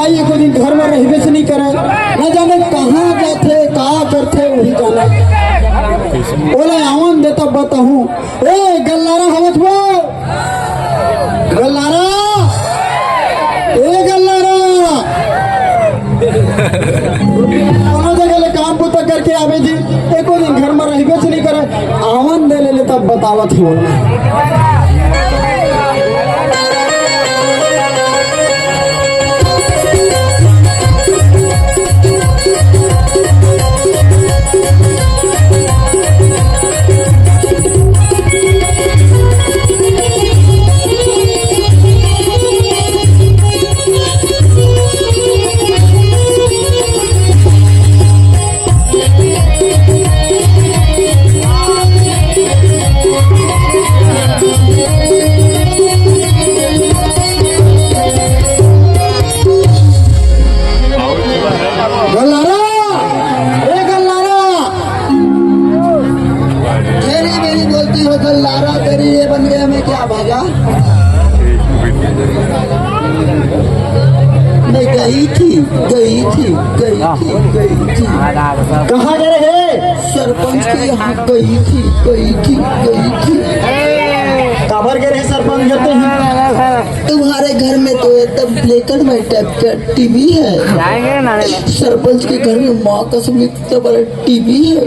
भाई एको दिन घर में रहबे से नहीं करे, न जाने कहाँ जाते का करते वही जाने। बोले आवन देता बताहूँ, ए गल्लारा हवत वो गल्लारा, ए गल्लारा जगह काम पुता करके आवे जी, एको दिन घर में रहबे से नहीं करे, आवन दे ले तब बतावत हो। कहाँ गए है? सरपंच के यहाँ गई थी। काबर गए है सरपंच करते हैं? तुम्हारे घर में तो एकदम ब्लैक एंड व्हाइट टाइप का टीवी है। सरपंच के घर में माँ कसम इतना बड़ा टीवी है।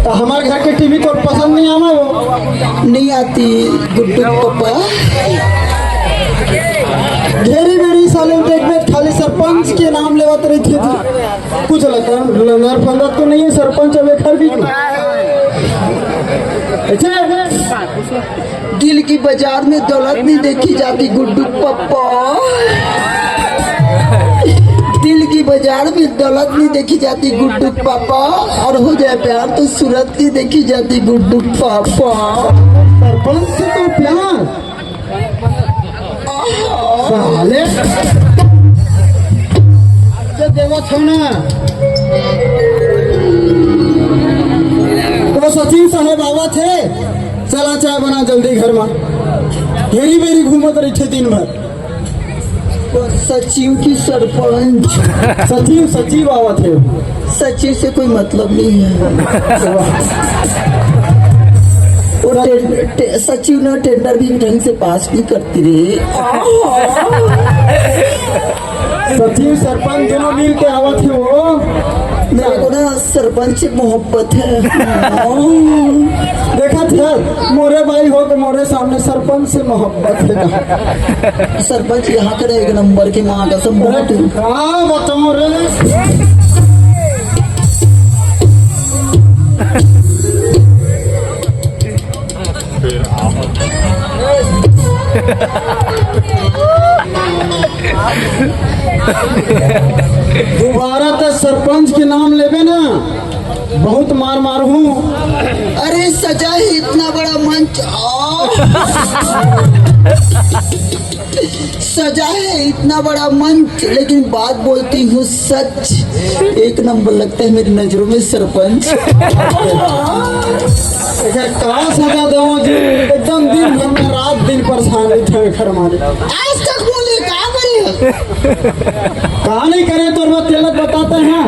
तो हमारे घर के टीवी तो पसंद नहीं आवा, वो नहीं आती गुड्डू पापा। घेरी मेरी साले देख में खाली सरपंच के नाम लेवत रही थी, कुछ लंगर फंदर तो नहीं है सरपंच अब घर भी। दिल की बाजार में दौलत नहीं देखी जाती गुड्डू पापा। दिल की बाजार में दौलत नहीं देखी जाती गुड्डू पापा, और हो जाए प्यार तो सूरत नहीं देखी जाती गुड्डू पापा। सरपंच से तो प्यार साले देवा छो ना, तो सचिव साहेब आवा थे, चला चाय बना जल्दी घर में। घेरी बेरी घूमत रही थे दिन भर। सचिव की सरपंच सचिव आवा थे। सचिव से कोई मतलब नहीं है। सचिव ना टेंडर भी ढंग से पास नहीं करती रे। सचिव सरपंच दोनों मिल के आवा थे। वो मेरे को ना सरपंच से मोहब्बत है। देखा था मोरे भाई हो तो मोरे सामने सरपंच से मोहब्बत है। सरपंच यहाँ का एक नंबर के माँ का सब बताओ रे। दोबारा तो सरपंच के नाम लेवे ना, बहुत मार हूँ। अरे सजा है इतना बड़ा मंच, सजा है इतना बड़ा मंच, लेकिन बात बोलती हूँ सच। एक नंबर लगता है मेरी नजरों में सरपंच। कहा सजा दो जी, एकदम दिन भर में रात दिन परेशान थे घर हमारे। आज तक बोले कहाँ करे, कहाँ नहीं करे तो तेलक बताते हैं।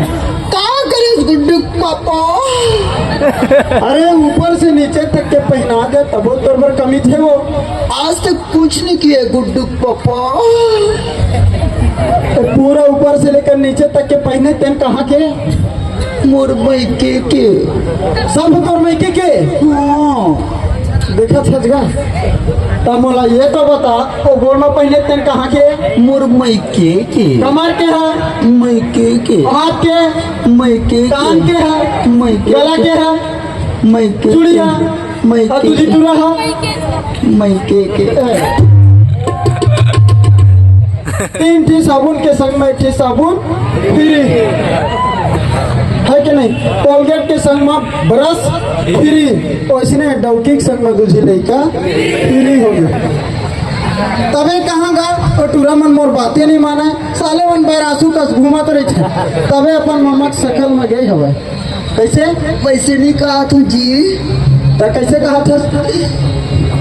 कहाँ करे गुड्डू पापा? अरे ऊपर से नीचे तक के पहना दे तब वो तोर कमी थे। वो आज तक कुछ नहीं किया गुड्डू पापा। तो पूरा ऊपर से लेकर नीचे तक के पहने तेन कहाँ के? मोर मैके के। सब तोर मैके के? हाँ देखा छजगा तब बोला ये तो बता वो गोड़ में पहने तेन कहाँ के? मोर मैके के। कमर के है? मैके के। हाथ के? मैके। कान के है? मैके। गला के है? मैके। चूड़िया? मैके। तुझी टूरा है? मैके के। 3 ठी साबुन के संग में 1 ठी साबुन फ्री है कि नहीं? कोलगेट के संग में ब्रश फ्री, तो इसने डौकी के संग में दूसरी लड़का फ्री हो गया। तबे कहाँ गए और टूरा मन मोर बातें नहीं माने, साले मन बैरासू का घूमत रही थे। तबे अपन मम्मा शकल में गई हवे। कैसे? वैसे नहीं कहा था जी। तो कैसे कहा था?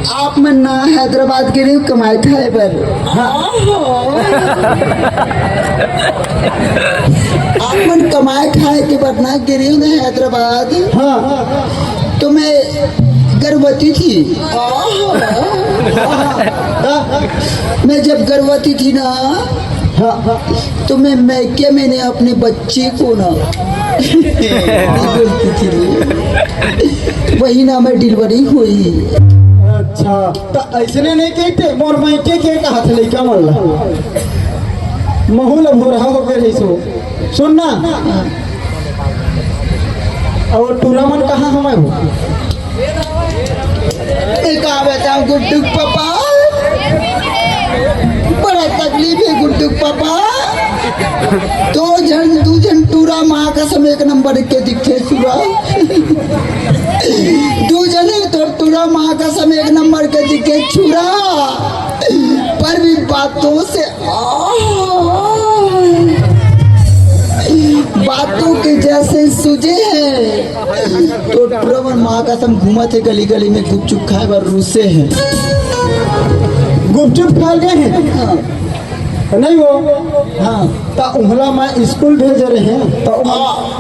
आप मन ना हैदराबाद के लिए कमाए खाए पर आप मन कमाए खाए के पर ना गिरी ना हैदराबाद। हाँ तो मैं गर्भवती थी। मैं जब गर्भवती थी ना तो मैं मैके मैंने अपने बच्चे को ना बोलती थी वही ना मैं डिलीवरी हुई। अच्छा तो ऐसने नहीं कहते मोर मैके के कहा थे लड़का मल्ला महूल भोरहा हो गए सो सुनना। और टूरामन कहाँ हमें हो कहा बताऊं गुड्डू पापा बड़ा तकलीफ है गुड्डू पापा। दो जन टूरा माँ का समय एक नंबर के दिखे सुबह दो जने तो टूरा माँ का समय एक नंबर के दिखे छुरा पर भी बातों से बातों के जैसे सूझे हैं। तो टूरा माँ का सम घूमा थे गली गली में गुपचुप खाए पर रूसे हैं। गुपचुप खा गए हैं हाँ नहीं वो। हाँ तो उहला मैं स्कूल भेज रहे हैं तो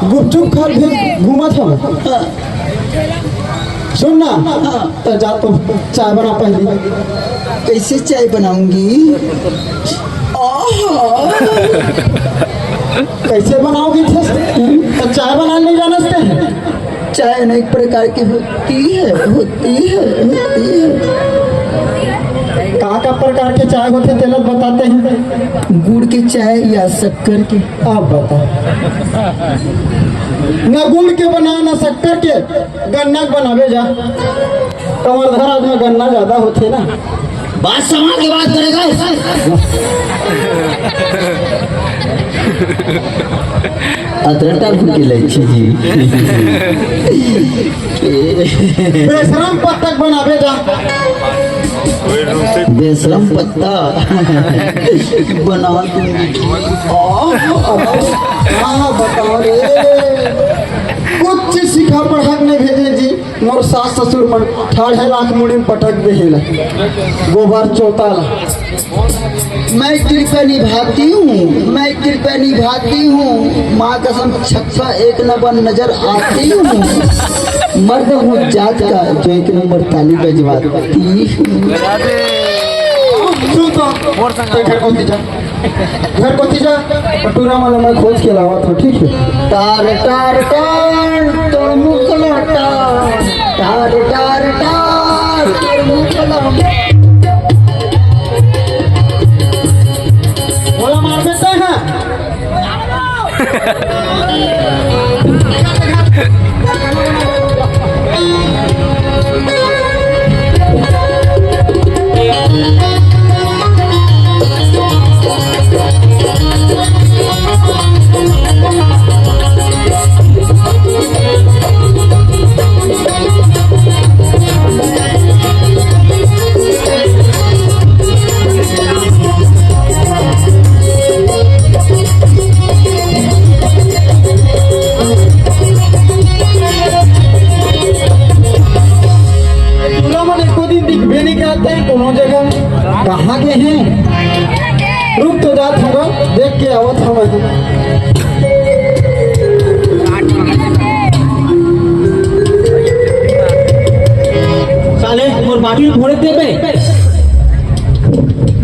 गुपचुप खा भेज घूमा था मैं। हाँ सुनना तो जा तो चाय बना पहले। कैसे चाय बनाऊंगी? कैसे बनाओगी थे तो चाय बनाने नहीं जानते हैं। चाय अनेक प्रकार की होती है। का प्रकार के चाय होते तेलत बताते हैं। गुड़ के चाय या शक्कर के? आप बता न गुड़ के बना न शक्कर के गन्ना के बनावे जा। कमर धराज में गन्ना ज्यादा होते ना। बात संभाल के बात करेगा। अदरक की लच्छी जी बेशरम पत्तक बनावे जा। बेशरम पत्ता बना हाँ बताओ रे कुछ चीज सिखा पढ़क नहीं भेजे जी। मोर सास ससुर मन 18 लाख मुड़ी में पटक देला गोबर चौताला। मैं कृपया निभाती हूँ माँ कसम छक्का एक नंबर नजर आती हूँ। मर्द हूँ जात का जो एक नंबर ताली बजवाती हूँ। सुन तो घर को तीजा पटूरा वाला मैं खोज के लावा था ठीक है। तार तार तार तो मुखला तार तार तार तो मुखला बोला मार देता है। कहाँ के हैं रुक तो जात होगा देख के आवत हम। साले मोर बाटी फोड़े देबे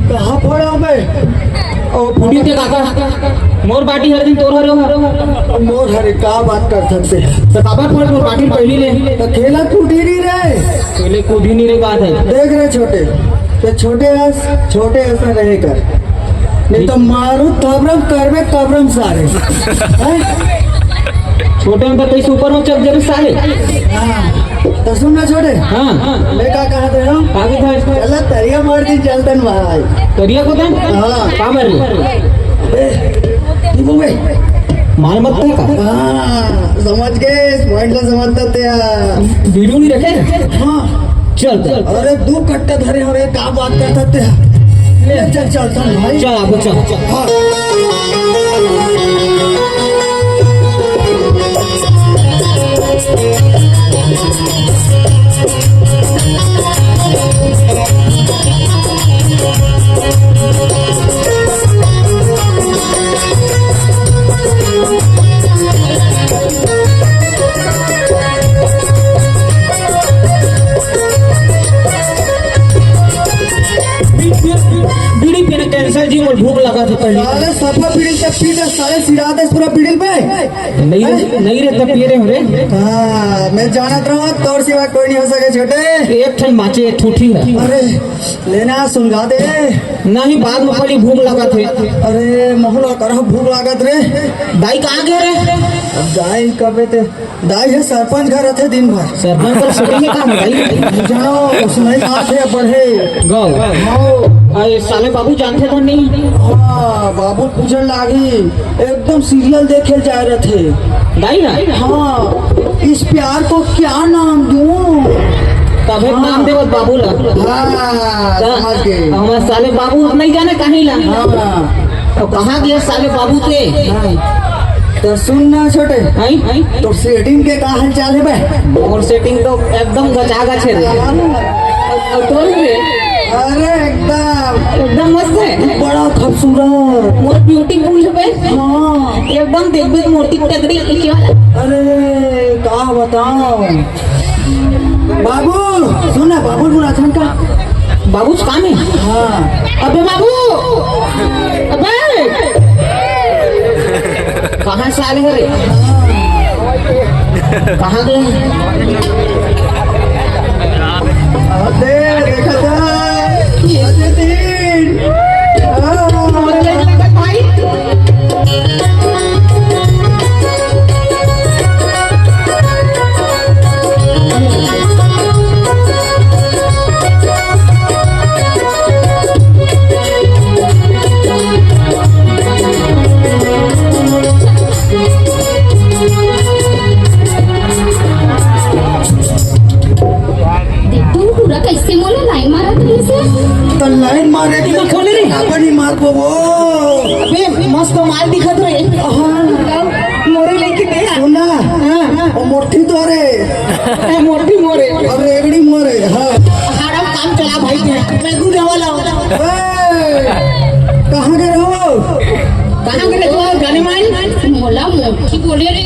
कहाँ फोड़ा मैं ओ फूटी ते काका मोर बाटी हर दिन तोर हरो मोर हरे का बात कर सकते हैं। तो काबर फोड़ मोर बाटी पहली ले तो खेला टूटी नहीं रहे पहले कूदी नहीं रे बात है। देख रहे छोटे तो छोटे ऐसा रहे कर नहीं तो मारू तबरम करवे तबरम सारे छोटे में तो कैसे ऊपर में चल जाबे साले। तो सुनना छोटे हाँ मैं का कहा दे रहा हूँ आगे था इसको चला तरिया मार दी चलतन भाई करिया को तन हाँ का मार माल मत का समझ गए पॉइंट समझता थे वीडियो नहीं रखे हाँ चल अरे 2 कट्टे धरे हो रहे का बात करते थे ले चल चलता भाई चल आपको चल हाँ बीड़ी पीने कैंसर जी मोर भूख लगा था पहले साले सफा पीड़ित तक पी दे साले सिरा दे पूरा पीड़ित पे नहीं रे तब पी रहे हो रे हाँ मैं जानत रहा तोर सिवा कोई नहीं हो सके छोटे एक ठन माचे एक ठूठी है अरे लेना सुलगा दे नहीं बाद में पड़ी भूख लगा थे अरे मोहला करा भूख लागत रे दाई कहाँ गए रे अब दाई कबे ते दाई है सरपंच घर रहते दिन भर सरपंच पर शूटिंग काम है दाई जानो उसमें बात है पढ़े गौ अरे साले बाबू जानते तो नहीं हाँ बाबू पूछन लागी एकदम सीरियल देखे जा रहे थे दाई ना हाँ इस प्यार को क्या नाम दूं तब एक नाम देवत बाबू ला हाँ समझ गए हमारे साले बाबू नहीं जाने कहीं ला हाँ तो कहाँ गए साले बाबू के तो सुनना छोटे आई तो सेटिंग के का हाल चाल है बे और सेटिंग तो एकदम गचा गच है और तो रे अरे एकदम मस्त है बड़ा खूबसूरत मोर ब्यूटीफुल है हाँ एकदम देख मोटी टकरी क्या अरे का बताओ बाबू सुना बाबू बुरा का बाबू काम है हाँ अबे बाबू अबे कहाँ से आले रे कहाँ गए अरे देखा था अरे दिन कैसे मोला लाइन मारा था इसे तो लाइन मारे की तो खोले रे अपनी मार को वो अबे मस्त माल दिखत रे मोरे लेके दे सुना और मोटी तो रे मोटी मोरे और रेगड़ी मोरे हाँ हराम काम चला भाई मैं गुड़ वाला कहाँ गए हो कहाँ गए तो गाने मान मोला मोटी बोले रे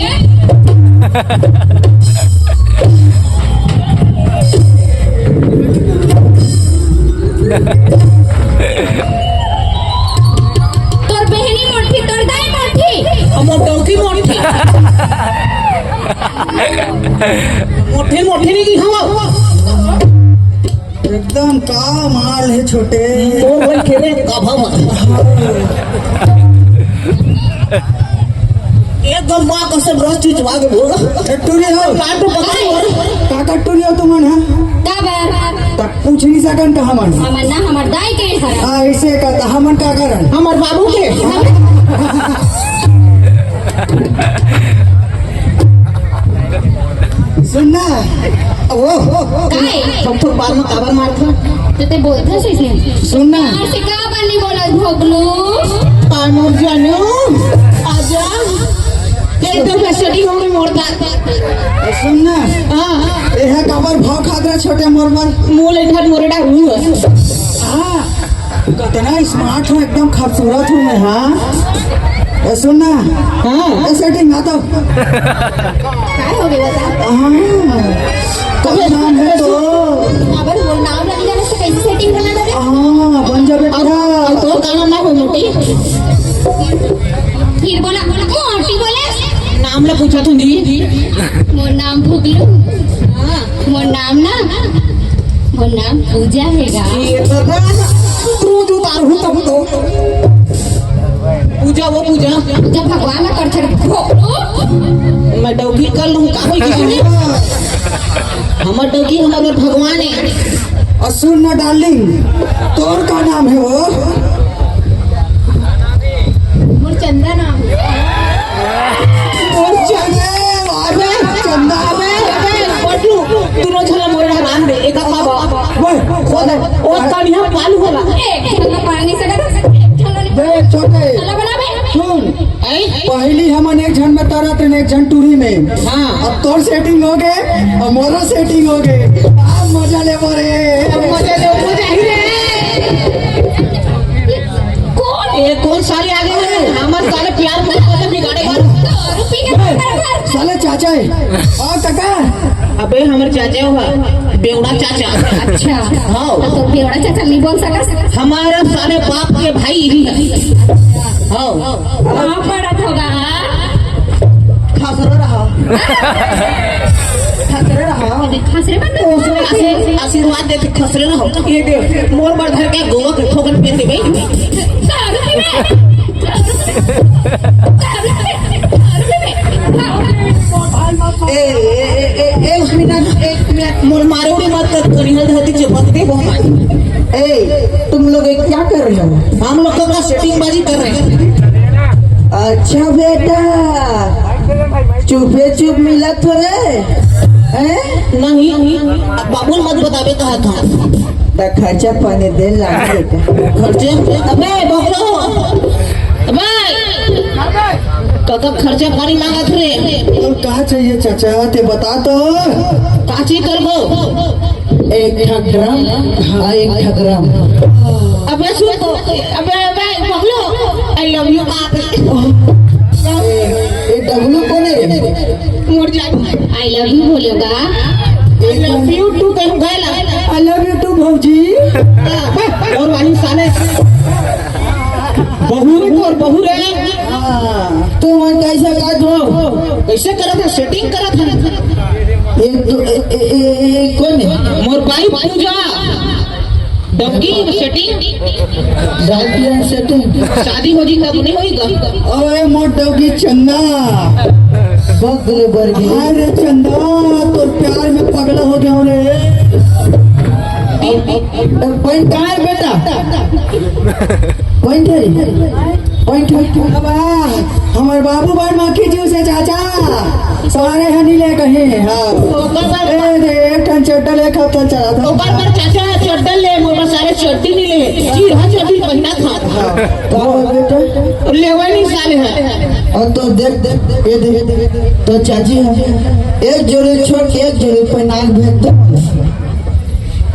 तोर बहनी मोटी तोर दाई मोटी हमर डौकी मोटी मोटे नहीं की हम एकदम का माल है छोटे तोर भाई खेले काभा मत एकदम मां कसम रस चीज वागे बोल टट्टूरी हो काट तो पकड़ और का टट्टूरी हो तुम है का बार तब पूछ नहीं सकन कहाँ मन हमर ना हमर दाई के हरा ऐसे का हमन का करन हमर बाबू के सुनना वो काहे सब तो बाद में काबर मारता तो ते बोलता से इसने सुनना यार से का बनी बोला भोगलू कानून जानो आजा तेरे तो फैसिलिटी हो गई मोड़ता सुनना हां यह काबर भाव खादरा छोटे मोरमन मुंह लेठा मोरेडा हुई हाँ कितना स्मार्ट हूँ एकदम खूबसूरत हूँ मैं हाँ सुनना हां सेटिंग आता काय हो गया बता हाँ कब नाम है तो अबर वो नाम लग जाने से कैसे सेटिंग करना था हाँ बन जा बेटा तो का नाम ना हो मोटी फिर बोला मोटी बोले नाम ला पूछा तू दी मोर नाम भोगलू मोर नाम ना मोर नाम पूजा हैगा ये तो क्रोध उतार हूं तब तो पूजा वो पूजा जब भगवान ना कर छड़ मैं डौकी कर लूं का होई किसी हमर डौकी हमर भगवान है और सुन ना डार्लिंग तोर का नाम है वो मोर चंदा नाम और चले अबे चंदा अबे पटलू तीनों झला मोरे हरान दे एक बाबा वो खोद ओ कनिया पालू होला एक चलो पार नहीं सकता देख छोटे चलो बना बे सुन आई पहली हमन एक झन में तरत एक झन टूरी में हां अब तोर सेटिंग हो गए और मोरा सेटिंग हो गए मजा ले बोरे मजा ले मजा ही ले ये कौन साले आ गए हैं हमारे साले प्यार में बिगाड़ेगा साले चाचा है और काका अबे हमारे चाचा हुआ बेवड़ा चाचा अच्छा हाँ तो बेवड़ा चाचा नहीं बोल सका हमारे साले बाप के भाई ही है हाँ कहाँ पड़ा होगा खसरा रहा खसरे रहा खसरे बन आशीर्वाद देते खसरे ना हो ये दे मोर बार धर के गोवा के ठोकर पे दे एक मिनट मोर मारे उड़ी मत कर करिहल धरती चिपक दे बहुत ए तुम लोग एक क्या कर रहे हो हम लोग का सेटिंग बाजी कर रहे हैं अच्छा बेटा चुपे चुप मिला थोड़े हैं नहीं बाबू मत बतावे कहा था खर्चा पानी दे ला बेटा खर्चे अबे बकरो अबे काका खर्चा पानी मांगत रे तो कहा चाहिए चाचा ते बता तो काची करबो एक ठगराम हाँ एक ठगराम अबे सुन तो अबे बकरो आई लव यू ये डब्लू कौन है मोर जान आई लव यू बोलेगा आई लव यू टू कह गैला आई लव यू टू भौजी और वाली साले बहू रे तुम कैसा काज हो कैसे करत है सेटिंग करत है कौन है मोर भाई पूजा डबकी सेटिंग सेटिंग शादी होगी कब नहीं होगी ओए मोटो की चंदा बगले बरगी अरे चंदा तो प्यार में पगला हो गया रे पॉइंट कहाँ है बेटा पॉइंट अब हमारे बाबू बार माखी जूस है चाचा सारे हनी ले कहे हाँ एक टन चट्टल एक हफ्ता चला था ऊपर पर चाचा चड्डल ले मोर सारे चड्डी नहीं ले चीरा चड्डी पहना था बेटा लेवा नहीं साले है और तो देख ये देख तो चाची है एक जोड़े छोड़ के एक जोड़े पहनाल भेज दो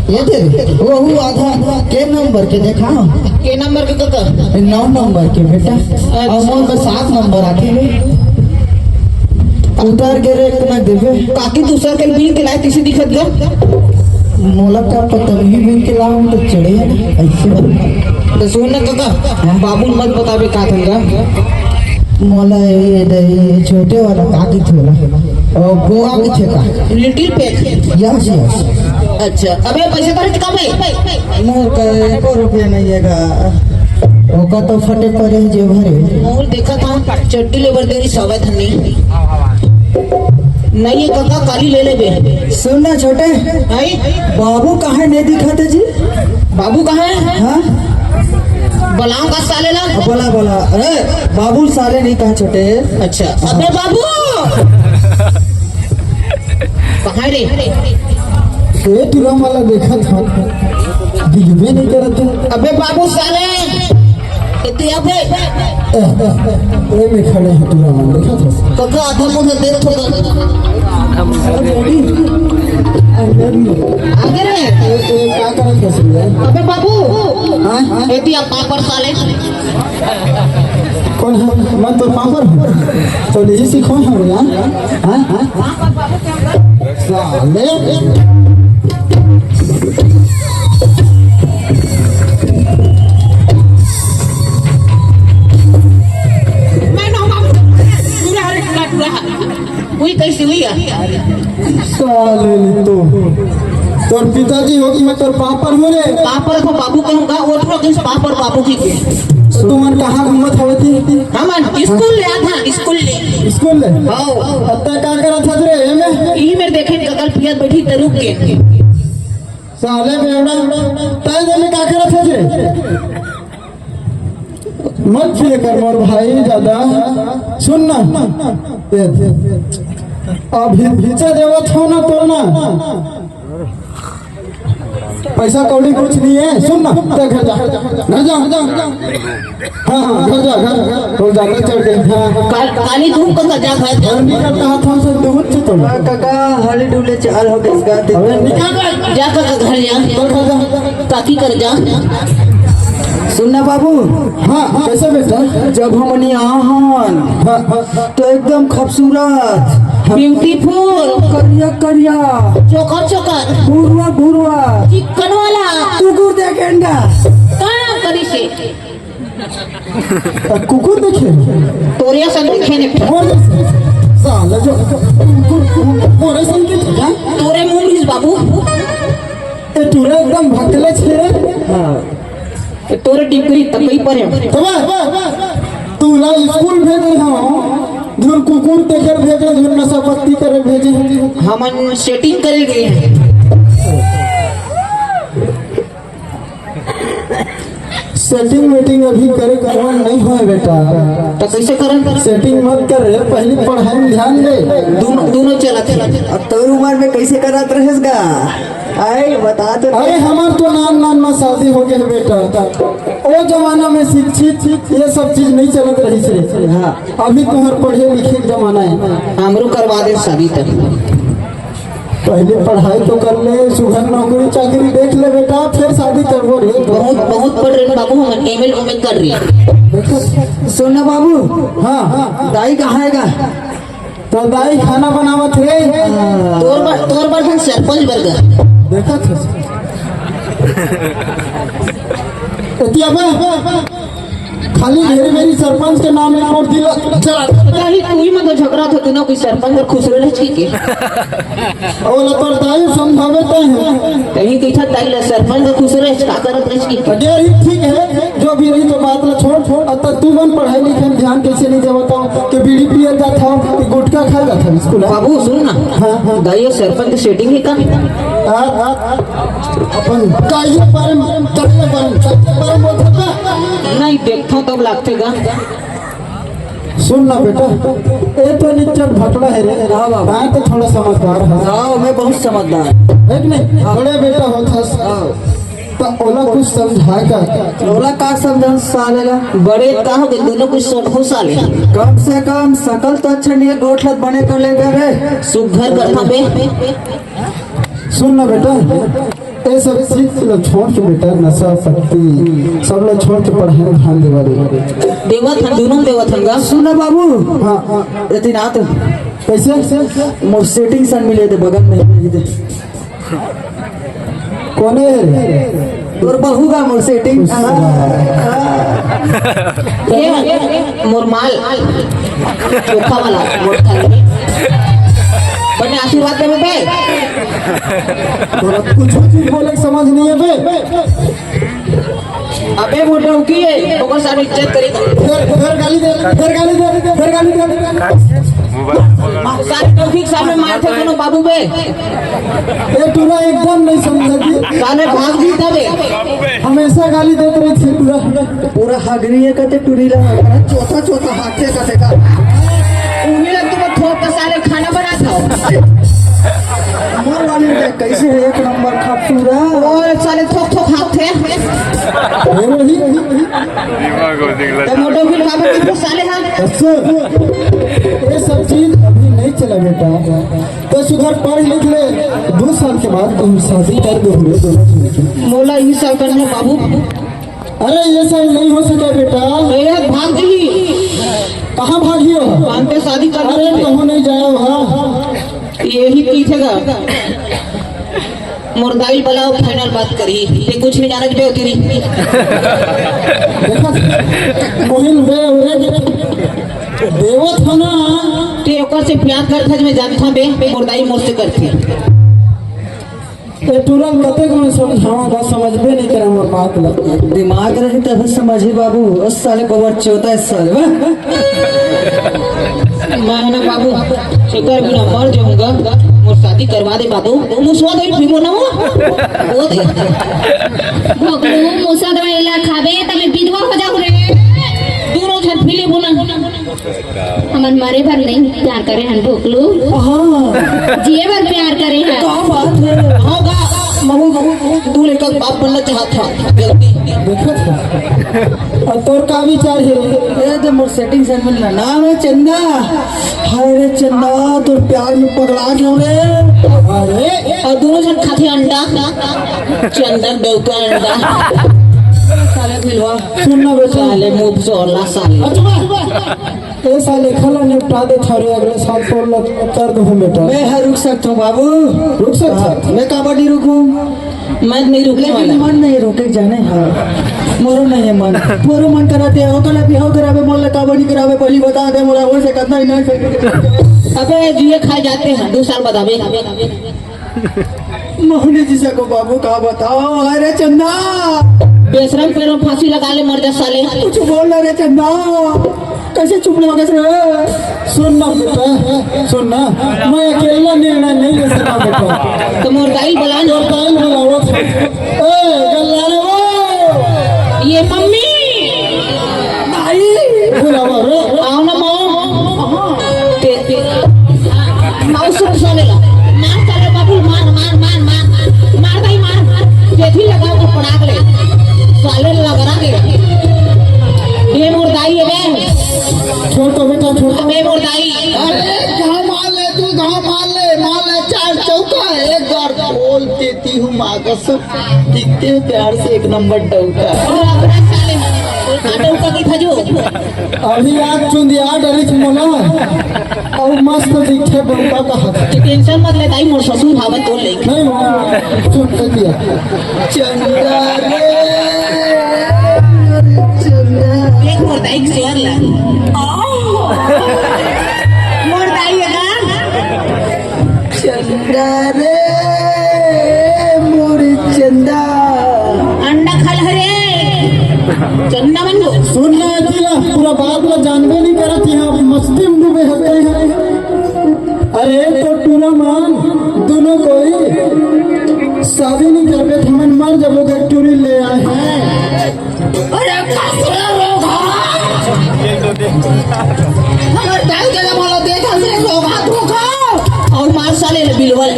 ये दे वो आधा के नंबर के देखा के नंबर के काका 9 नंबर के बेटा अमोल में 7 नंबर आके उतार के रे इतना देवे काकी दूसरा के बिल के लाए किसी दिखत गया मोला का पता नहीं बिल के लाऊं तो चढ़े ऐसे तो सुन ना काका बाबू मत बतावे का था मोला ये छोटे वाला काकी थोला और गोवा के थे का लिटिल पैक यस यस अच्छा अबे पैसे पर कम है मोर का 1 रुपया नहीं हैगा ओका तो फटे पड़े जे भरे मोर देखा था चड्डी लेबर देरी सवा धनी नहीं ये काका काली ले ले बे सुनना छोटे आई बाबू कहाँ नहीं दिखाते जी बाबू कहाँ है हाँ बलाओं का साले ला बोला बोला अरे बाबू साले नहीं कहा छोटे अच्छा अबे बाबू कहाँ रे ये तुरा वाला देखा था दिलवे नहीं करत अबे बाबू साले इतने अबे ए में खड़े हैं तुरा वाला देखा था काका आधा मुझे दे थोड़ा आगे रे क्या करत कैसे अबे बाबू हाँ एती आप पापर साले कौन है मैं तो पापर हूँ तो यही सीखो हम यहाँ हाँ साले हुई कैसी हुई साले तो तोर पिताजी होगी मैं तोर पापर हूँ रे पापर को बाबू कहूँगा वो तो किस पापर बाबू की तुमन कहाँ घूमत होती हम स्कूल ले था स्कूल ले आओ अत्ता का करत हत रे एमे यही मेरे देखे कल पियत बैठी तरुक के साले बेवड़ा ताई में का करत हत रे मत फिर कर मोर भाई ज्यादा सुन ना अभी भीचा देवत हो ना तो ना पैसा कौड़ी कुछ नहीं है, सुन ना, जा घर जा, घर जा, हाँ हाँ घर जा, घर हो जा, चढ़ गए, हाँ काली धूप का जा भाई घर निकल कहा था उसे दूध से तो काका हली डुले चाल हो गए इसका अबे निकल जा काका घर जा तो घर जा, काकी कर जा सुनना बाबू, हाँ कैसे बेटा, जब हम यहाँ हन हाँ तो एकदम खूबसूरत, ब्यूटीफुल करिया करिया, चोकर चोकर भूरवा भूरवा, चिकन वाला कुकुर देखेंगा। कहाँ करी से कुकुर देखे तोरिया संग देखे ने साला जो मोरे संग के जा तोरे मुंह मिस बाबू ए टूरा एकदम भटले छे, तोरे डिग्री तकई पर है तबे तूला स्कूल भेजे हम धुन कुकुर देखे भेजे, धुन नशा पत्ती करे भेजे, हमन सेटिंग करे गए हैं सेटिंग मीटिंग अभी करे करवन नहीं होए बेटा, तो कैसे करन सेटिंग मत कर रे, पहले पढ़ाई में ध्यान दे, दोनों दोनों चला थे अब तोर उम्र में कैसे करत रहेगा, आए बता तो। अरे हमार तो नान नान में शादी हो गए बेटा, ओ जमाना में शिक्षित ये सब चीज नहीं चलत रही से, हाँ अभी तुम्हार पढ़े लिखे के जमाना है, हमरो करवा दे शादी तक पहले पढ़ाई तो कर ले, सुघर नौकरी चाकरी देख ले बेटा, फिर शादी करबो रे, बहुत बहुत पढ़ रहे बाबू हम एमएल उमेल कर रही है सुनना बाबू, हाँ दाई कहाँ आएगा, तो दाई खाना बनावत रे, तोर बार सरपंच बरगा देखा था एतिया बे खाली घेरी मेरी सरपंच के नाम में और दिल चला कहीं कोई मत झगड़ा था ना कोई सरपंच और खुश रहे ठीक है और तोर दाई समझावे तो है कहीं कैसा ताइला सरपंच और खुश रहे का करत रहे की अरे ठीक है, जो भी रही तो बात ला छोड़, अब तक तू बन पढ़ाई लिखाई में ध्यान कैसे नहीं देता हूँ कि बीड़ी पिए जाता हूँ कि गुटखा खा जाता हूँ स्कूल, बाबू सुन ना दाई सरपंच की सेटिंग है का अपन काहे बारे में तकले बारे में बोलता नहीं देखता तब लगते गा सुन ना बेटा, ये तो निच्चर भटड़ा है रे, मैं तो थोड़ा समझदार है, हाँ मैं बहुत समझदार, है कि नहीं, बड़े बेटा होता तो ओला कुछ समझा कर, ओला का समझन सालेला, बड़े का हो गए दोनों कुछ सोट साले कम से कम सकल तो अच्छा नहीं है, गोठलत बने कर लेगा रे, सुघर करता बे सुन ना बेटा, ये सब चीज लोग छोड़ के बेटा, नशा पत्ती सब लोग छोड़ के पढ़ाई में ध्यान देवा दे, देवत हम दोनों देवत हम गा सुना बाबू, हाँ यदि ना तो कैसे मोर सेटिंग सन मिले थे बगल में भेज दे, कोने तोर बहू का मोर सेटिंग, ये मोर माल चोखा वाला मोर खाली बने आशीर्वाद दे बे कुछ चीज बोले समझ नहीं है बे, अबे मोटे उकी है ओकर सारे इज्जत करी फिर गाली दे, फिर गाली दे, फिर गाली दे, सारे टॉपिक सामने मारते दोनों बाबू बे ये टूरा एकदम नहीं समझती, साले भाग भी तबे हमेशा गाली देते रहे थे टूरा, पूरा हगरी है कहते टूरी लगा, चौथा चौथा हाथे कहते का, उन्हें तुम थोक का साले खाना बनाता हो मोर वाली ने कैसे है एक नंबर खूबसूरत, और साले थोक थोक हाथ थे तो मोटो भी लगा के साले हाथ ये सब चीज अभी नहीं चला बेटा, तो सुधर पढ़ लिख ले, 2 साल के बाद तुम शादी कर दोगे दोनों, मोला ये सब करने बाबू अरे ये सब नहीं हो सका बेटा, मेरे भाग गई कहाँ भागी हो, पान पे शादी कर अरे रहे कहो नहीं जाए वहाँ, यही पीछेगा मुर्दाई बलाओ फाइनल बात करी ये कुछ नहीं जाना बे तेरी देखा मोहिन बे देवत हो ना, ते ओकर से प्यार करत मैं जानता बे मुर्दाई मोर से करती ये तुरंत कते को समझावा बस समझबे नहीं करे मोर बात ला, दिमाग रहे तब समझी बाबू, उस साले को वर्ष चौथा इस साल मैं ना बाबू एकर बिना मर जाऊंगा मोर शादी करवा दे बाबू मुसवा दे पीबो ना वो दे भगलू मुसा दवाईला खाबे तमे विधवा हो जाऊ रे, दोनों जन फिले बोला हमन मारे भर नहीं प्यार करे हन भोकलू, हाँ जिए भर प्यार करे हैं, क्या बात है, होगा तू लेकर बाप बनना चाहता देखत है और तोर का विचार है ये तो मोर सेटिंग से मिलना नाम है चंदा। हाय रे चंदा तो प्यार में पगला क्यों रे? अरे और दोनों जन खाते अंडा चंदन डोका अंडा साले मिलवा सुनना बेटा साले मुंह जोड़ला साले ए साले खला निपटा दे थारे अगले साल तोर लग कर दो बेटा। मैं हाँ रुक सकता हूँ बाबू, रुक सकता मैं कबड्डी रुकूं मैं नहीं रुकने लेकिन वाला मन नहीं रोके जाने। हाँ मोरो नहीं है मन, मोरो मन कराते हो कल बिहाव करावे मोला कबड्डी करावे पहली बता दे मोला हो से करना ही नहीं। अबे जुए खाए जाते हैं 2 साल बाद अबे मोहनी जी से को बाबू का बताओ। अरे चंदा बेशरम पेड़ों फांसी लगा ले मर जा साले। कुछ बोल रहा रे चंदा, कैसे चुप लगा रे? सुनना बेटा सुनना, मैं अकेला निर्णय नहीं ले सकता बेटा। तो मोरदाई बुला तो टाइम बुलाओ ए गल्लारे वो ये मम्मी बुलाओ रे आओ ना माँ माँ सुन साले मार साले बाबू मार मार मार मार मार भाई मार जेठी लगाओ तो पड़ाक ले साले लगरा के ये मुर्दाई है बे छोटो बेटा छोटो बे मुर्दाई। अरे कहाँ मार ले तू, कहाँ मार ले 4 चौका एक बार बोल देती हूँ मागस दिखते हैं प्यार से 1 नंबर डौका। लगरा साले काटो का की खजो अभी आज चुंदिया डरी मोला और मस्त दिखे डौका का हाथ टेंशन मत ले ताई मोर ससुर भावत तोड़ ले नहीं मार चुप कर दिया। चंदा रे चंदा एक मुर्दाई की शेयर ला मुर्दाई है ना चंदा रे मोर चंदा अंडा खा रे चंदा बन गो सुनना अकेला पूरा बात में जानबे नहीं करत यहाँ अभी मस्ती में डूबे होते हैं। अरे तो टूना मान दोनों कोई शादी नहीं करबे तो हम मर जाबोगे टूरी ले आए हैं। अरे कसरा रोगा अगर टाइम के बोला देखा से रोगा धोखा और मार साले बिलवल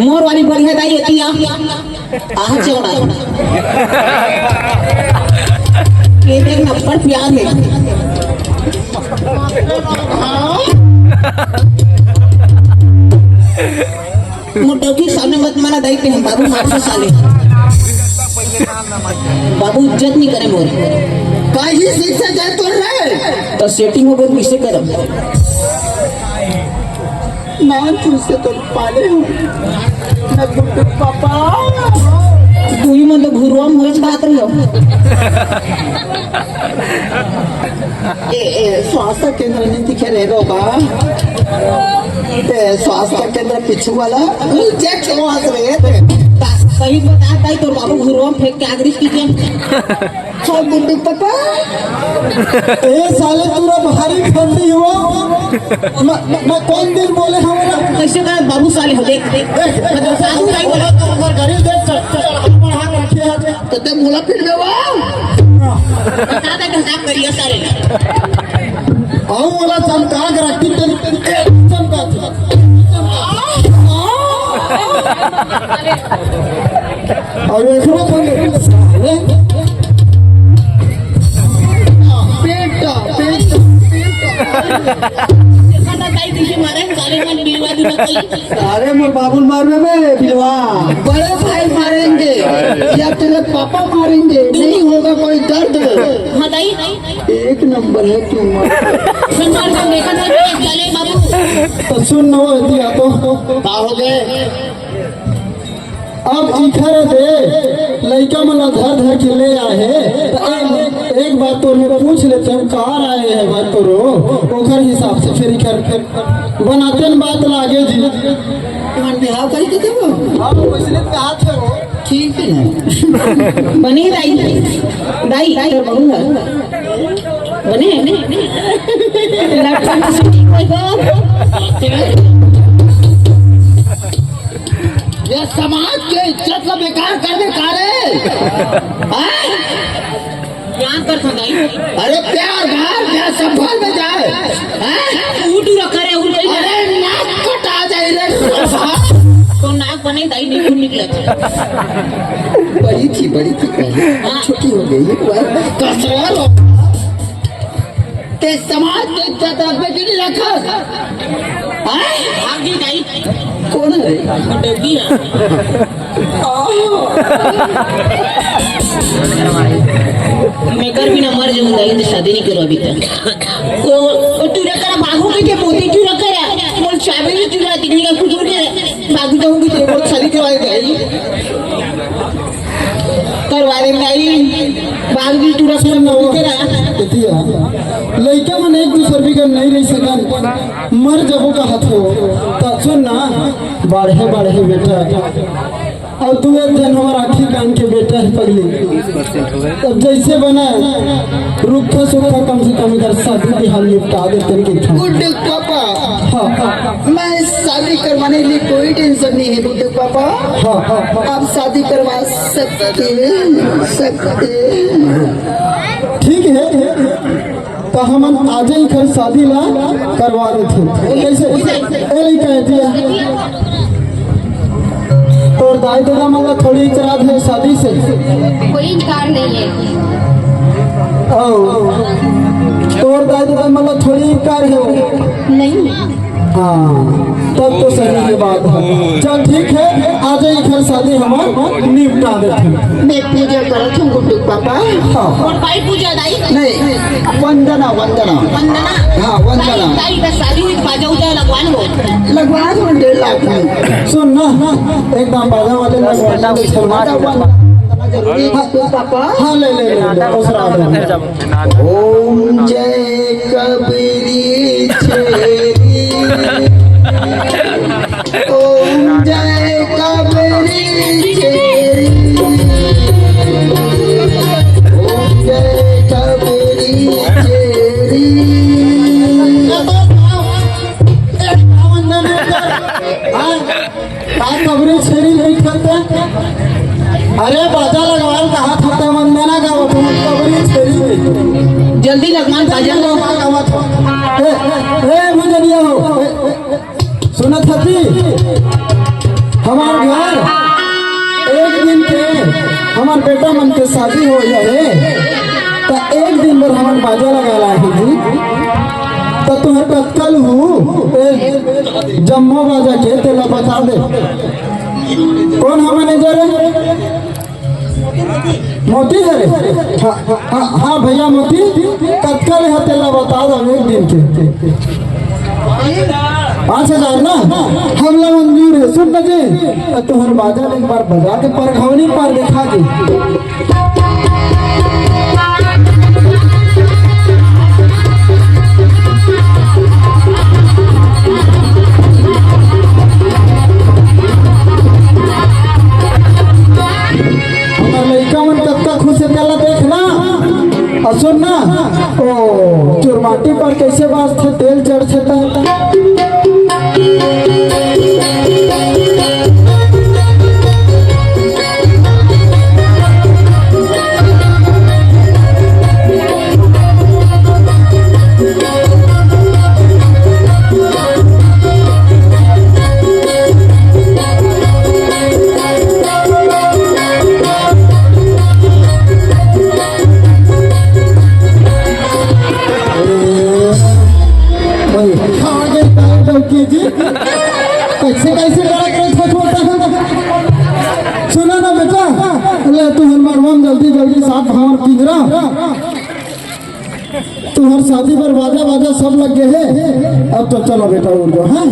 मोर वाली बढ़िया दाई होती आह चौड़ा एक नंबर प्यार है मोटोकी सामने मत मारा दाई पे हम बाबू मार से साले बाबू इज्जत नहीं करे मोर काहे शिक्षा जाए तो रे? तो सेटिंग हो गई किसे करम नान तुझसे तो पाले हूँ ना गुड्डू पापा तू ही मन तो घुरुआम होइस बात रही हो स्वास्थ्य केंद्र नहीं दिखे रे रोगा स्वास्थ्य केंद्र पिछू वाला चेक क्यों हंस रहे थे? सही बता ताई तो बाबू घुरुआम फेंक के आगरी कीजिए सब गुड्डू पापा ए साले तूरा भारी फंदी हो मैं कौन दिन बोले हमारा कैसे कर बाबू साले हो देख देख मतलब साधु नहीं बोला तो ऊपर घड़ी देख चल हाथ रखे हाथ तो ते मुला फिर में बता दे हिसाब करिए सारे आओ वाला चमका के रखती तेरी चमका और एकरो पंगे साले पेटा खाना ताई किसी मारे साले मन बिलवा दूं कोई अरे मोर बाबुल मार में बिलवा बड़े भाई मारेंगे या तेरे पापा मारेंगे, नहीं होगा कोई दर्द। हां ताई 1 नंबर है तू संसार का देखा था चले बाबू तो सुन नो दिया तो का हो गए अब इखर दे लड़का मला धर धर के ले आए तो एक बात तो मैं पूछ लेते हम कहाँ आए हैं बात तो रो ओखर हिसाब से फिर कर बनाते न बात लागे जी तुम्हारे बिहाव करी के तुम आप पिछले पे हाथ है वो ठीक है ना बने दाई दाई दाई और बहु बने लड़का से कोई को ये समाज के इज्जत को बेकार करने का रे क्या कर सकता है अरे प्यार भार क्या संभाल में जाए हैं? उठ रखा रे उठ अरे नाक कटा जाए रे तो नाक बने दाई नहीं खून निकला बड़ी थी पहले, अब छोटी हो गई है कसर ते समाज के इज्जत रखने के लिए रखा आगे दाई कौन है डेगी है मैं कर भी ना मर जाऊंगा ये तो शादी नहीं करो अभी तक तो तू रखा भागो के जे मोती क्यों रखा है बोल चाबी नहीं तू दिखने का कुछ नहीं भाग जाऊंगी तेरे को शादी करवाए गई करवा दे नहीं भाग भी तू रखा मोती तेरा लड़का मन एक दूसर भी कर नहीं रह सकन मर जबो का हाथ हो तो सुन ना बाढ़े बाढ़े बेटा और तू एक जन हमारा आखी कान के बेटा है पगली तब जैसे बना रुखा सुखा कम से कम इधर शादी की हाल निपटा दे तेरे के गुड्डू पापा हाँ मैं शादी करवाने के लिए कोई टेंशन नहीं है गुड्डू पापा हाँ आप शादी करवा सकते ठीक है तो हम आज ही घर शादी ला करवा देते कैसे कह दिया और दाई दादा मतलब थोड़ी इतराज है शादी से कोई इनकार नहीं है। और दाई दादा मतलब थोड़ी इनकार है नहीं हाँ तब तो सही की बात है चल ठीक है आज ही घर शादी हम निपटा देते मैं पूजा करत हूँ गुड्डू पापा हाँ और भाई पूजा दाई नहीं वंदना वंदना हाँ वंदना दाई का शादी में बाजा उजा लगवान हो लगवा दो 1.5 लाख में सुन ना एकदम बाजा वाले जरूरी पापा हाँ ले दूसरा ओम जय कबीरी छेरी ओम जय कबीरी छेरी ओम जय कबीरी छेरी कबरी छेरी नहीं करते अरे बाजा लगवाल कहा था वंदना का वो कबरी छेरी जल्दी लगवान बाजा लो मुझे नहीं हो सुना था हमारे घर एक दिन के हमार बेटा मन के शादी हो जाए तो एक दिन भर हमारे बाजा लगा है जी तो तुम्हें कत्कल हूँ जम्मो बाजा के तेला बता दे कौन है मैनेजर मोती है रे हाँ भैया मोती तत्काल है तेला बता दो एक दिन के 5,000 ना हम लोग मंजूर है सुन बजे तुम्हारे बाजार एक बार बजा के परघवनी पर दिखा दी सुन ना ओ चुरमाटी पर कैसे बात थे तेल चढ़ छता कैसे कैसे सुना ना बेटा अरे तू हमारे जल्दी जल्दी साथ हमार पिंजरा तुम्हार शादी पर बाजा बाजा सब लग गए है अब तो चलो बेटा उड़ जाओ हाँ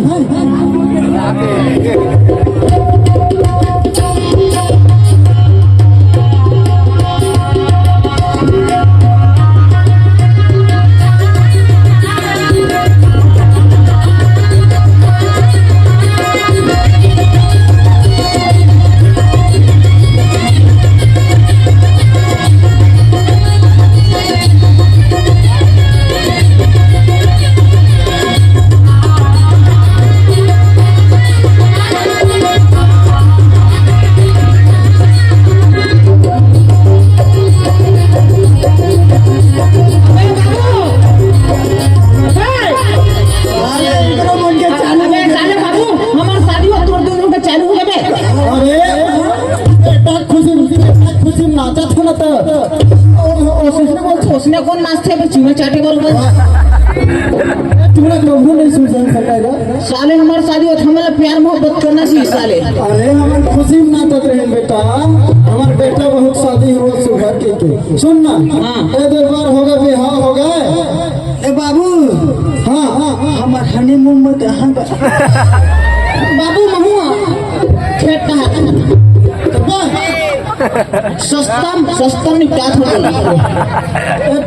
उसने कौन नाचते हैं चूहे चाटे बरोबर तुम्हें कभी नहीं सुझाव सकेगा। साले हमारे शादी होता हमें प्यार मोहब्बत करना चाहिए साले। अरे हमारे खुशी में नाटक रहे बेटा, हमारे बेटा बहुत शादी हुआ सुबह के सुन ना। ए दरबार होगा बिहार हो गए। ए बाबू, हाँ हाँ हमार हनीमून में कहाँ बाबू महुआ खेत कहा सस्ता निपटा थोड़ा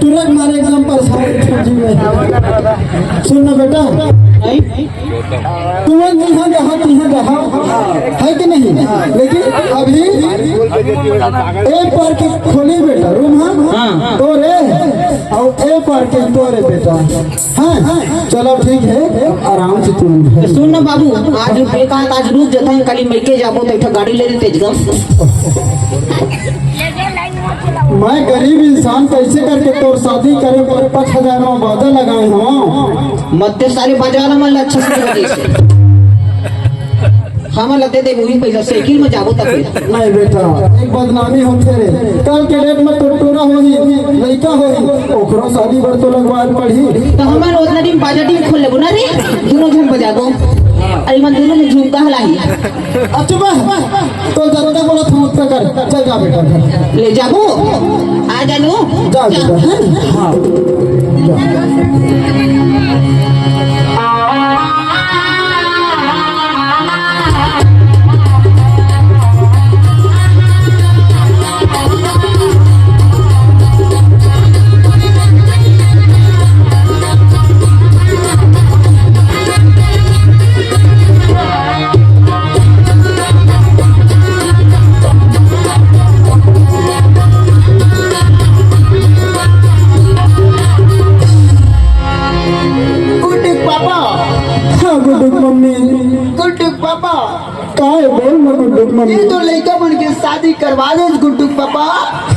तुरंत मारे एग्जाम पर सुन ना बेटा, तुरंत यहाँ जहाँ है कि नहीं, लेकिन अभी एक बार के खोली बेटा रूम हाँ तो रे और एक बार के तो रे बेटा हाँ चलो ठीक है आराम से तुम सुन ना बाबू आज बेकार आज रुक जाता है कल मैके जाबो तो गाड़ी ले लेते एकदम। मैं गरीब इंसान कैसे करके तोर शादी करे पर 5,000 में वादा लगाए हूँ। मध्य सारे बाजार में अच्छा से वजह से हम लगते थे वही पैसा साइकिल में जाबो तक नहीं बेटा एक बदनामी होते रे, कल के डेट में तो टूरा होई लड़का होई ओकरो शादी बर तो लगवाए पड़ी तो हमारे उतना दिन बाजार टीम खोल लेबो ना रे दोनों जन बजाबो। अरे मन दोनों में झुमका हलाई अच्छा बस तो ज्यादा बोला था मत कर चल जा बेटा ले जाबो आ जानो जा बेटा हाँ ये तो लड़का बन के शादी करवा दे गुड्डू पापा।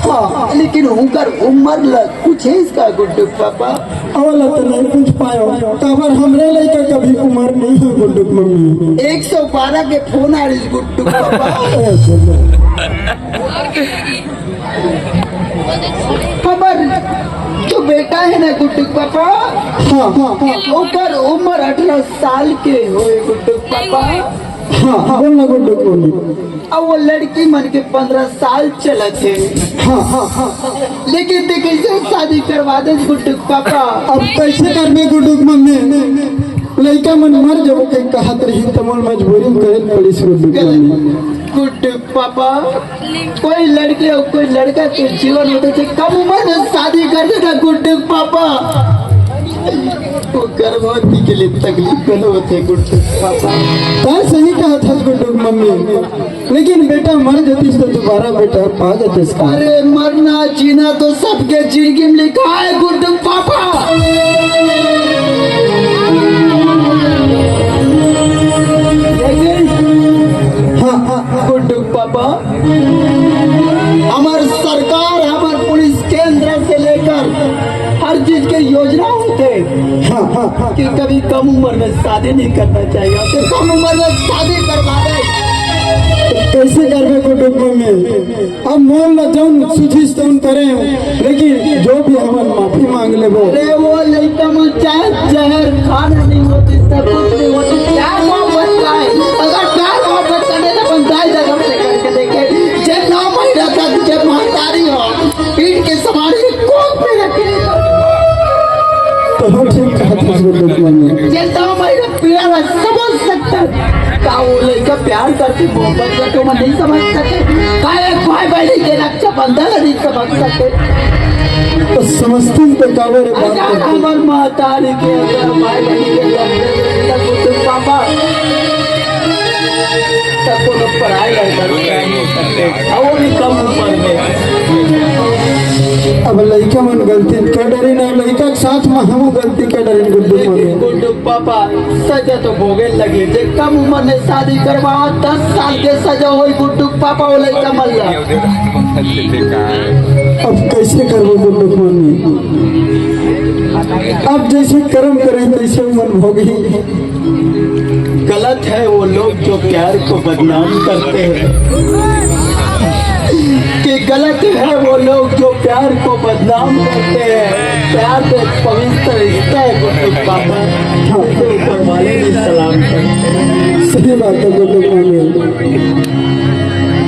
हाँ, लेकिन उनकर उम्र कुछ है इसका गुड्डू पापा। अवला तो नहीं पूछ पायो तबर हमरे लड़का कभी उम्र नहीं है गुड्डू मम्मी 112 के फोन आ रही गुड्डू पापा। हमार तो बेटा है ना गुड्डू पापा। हाँ हाँ ओकर उम्र 18 साल के होए गुड्डू पापा। हाँ बोल ना गुड्डू बोली अब वो लड़की मन के 15 साल चला थे। हाँ हाँ हाँ लेकिन ते कैसे शादी करवा दे गुड्डू पापा। अब कैसे करबे गुड्डू मम्मी लड़का मन मर जब के कहत रही तमल मजबूरी करे पड़ी गुड्डू मम्मी। गुड्डू पापा कोई लड़के और कोई लड़का के जीवन होते थे कम उम्र में शादी कर देगा गुड्डू पापा। वो गर्भवती के लिए तकलीफ कर होते गुड्डू पापा। तार सही कहा था गुड्डू मम्मी, लेकिन बेटा मर जाती तो दोबारा बेटा पा जाते इसका। अरे मरना जीना तो सबके जिंदगी में लिखा है गुड्डू पापा। हाँ हाँ गुड्डू पापा हमार सरकार हमार पुलिस केंद्र से लेकर हर चीज के योजना होते हाँ हाँ हाँ कि कभी कम उम्र में शादी नहीं करना चाहिए तो कम उम्र में शादी करवा दे। कैसे करबे गुड्डू मम्मी अब मोल न जौन सुझिस तौन करे लेकिन जो भी हमन माफी मांग लेबो। अरे वो लड़का में चाहे जहर खाना नहीं होती सब कुछ नहीं होती क्या मोहब्बत का है। अगर क्या मोहब्बत करने तो पंचायत जगह से करके देखे जब 9 महीना तक जब महतारी हो पीठ के सवारी कोख में रखे तो ठीक कहा था गुड्डू मम्मी। जब 9 महीना पीड़ा में समझ सकता का वो लड़का प्यार करती मोहब्बत करके मैं नहीं समझ सके का एक भाई बहन के रक्षा बंधन नहीं समझ सके। तो समझती तो कावे रे बात अगर करती हमार महतारी के अगर भाई बहन के गुड्डू पापा तब को लोग पढ़ाई नहीं करते और वो भी कम उम्र में। अब लड़का मन गलती कर डरी ना लड़का के साथ में हम गलती कर डरी गुड्डू मम्मी। गुड्डू पापा सजा तो भोगे लगे जे कम उम्र में शादी करवा 10 साल के सजा हुई गुड्डू पापा वो लड़का मर गया। अब कैसे करबो गुड्डू मम्मी अब जैसे कर्म करें तैसे मन भोगी। गलत है वो लोग जो प्यार को बदनाम करते हैं कि गलत है वो लोग जो प्यार को बदनाम करते हैं। प्यार तो एक पवित्र रिश्ता है गुड्डू पापा, इसे ऊपर वाले भी सलाम करते हैं। सही बात है गुड्डू मामी।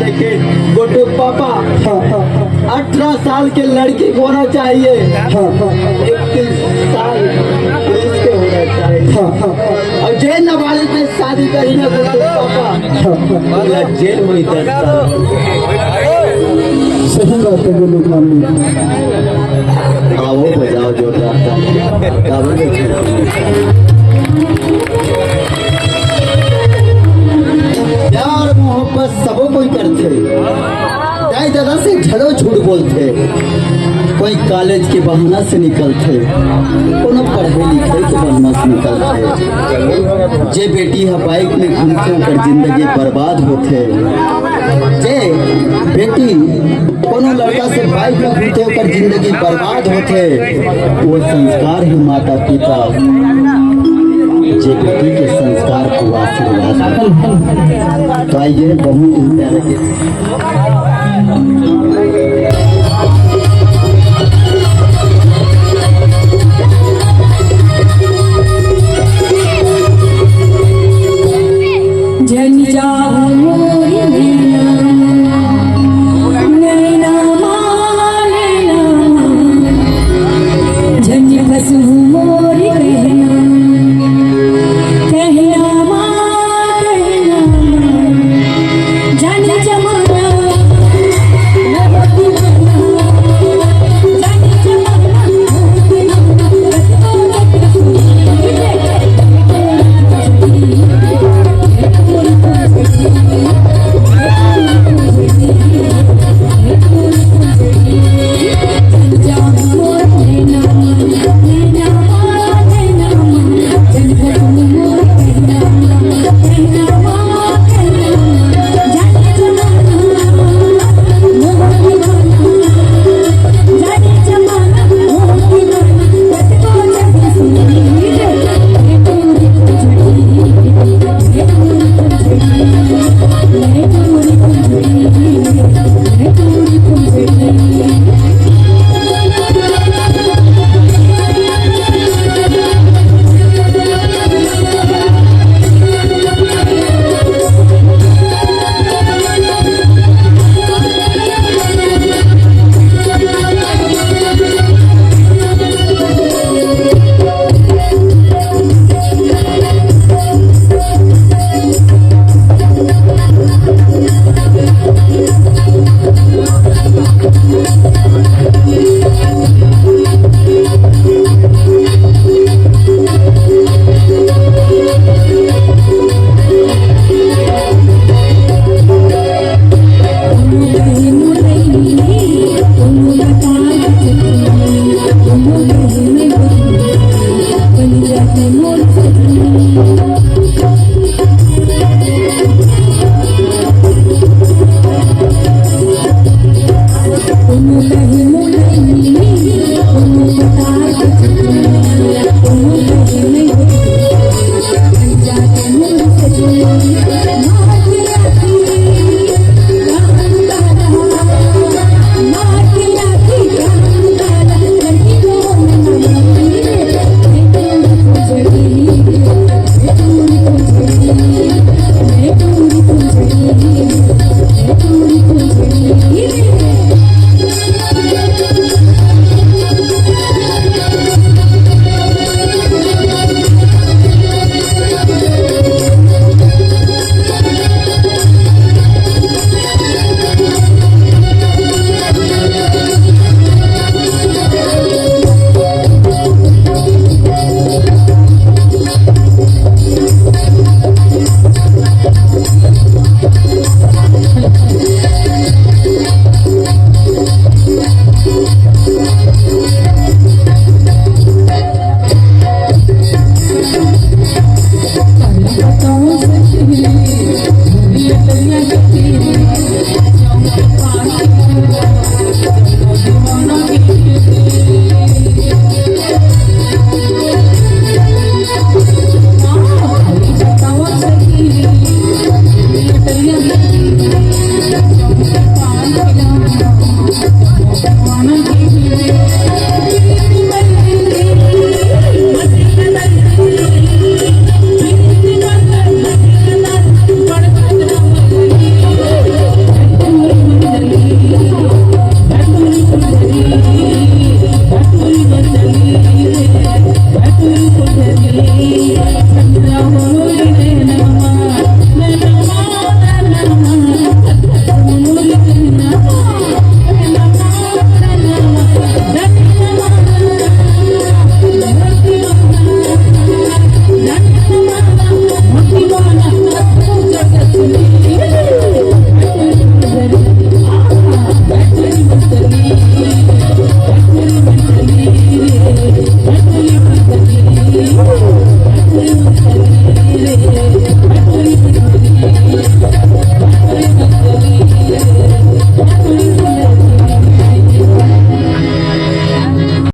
देखिए गुड्डू पापा, हाँ हाँ हाँ 18 साल के लड़की को होना चाहिए, हाँ हाँ 21 साल पुलिस के होना चाहिए। हाँ हाँ और जेल नाबालिग में शादी करी ना गुड्डू पापा, अगला जेल में ही 10 साल। सही बात है गुड्डू मामी। आओ बजाओ जोरदार प्यार मोहब्बत सबो कोई करते, दाई दादा से झड़ो झूठ बोलते, कोई कॉलेज के बहाना से निकलते, कोनो पढ़े लिखे के बहाना से निकलते। जे बेटी है बाइक में घूमते ओकर जिंदगी बर्बाद होते, जे बेटी कोनो लड़का से बाइक में घूमते ओकर जिंदगी बर्बाद होते। वो संस्कार ही माता पिता जे बेटी के संस्कार को आशीर्वाद। तो आइए बहुत ही प्यारे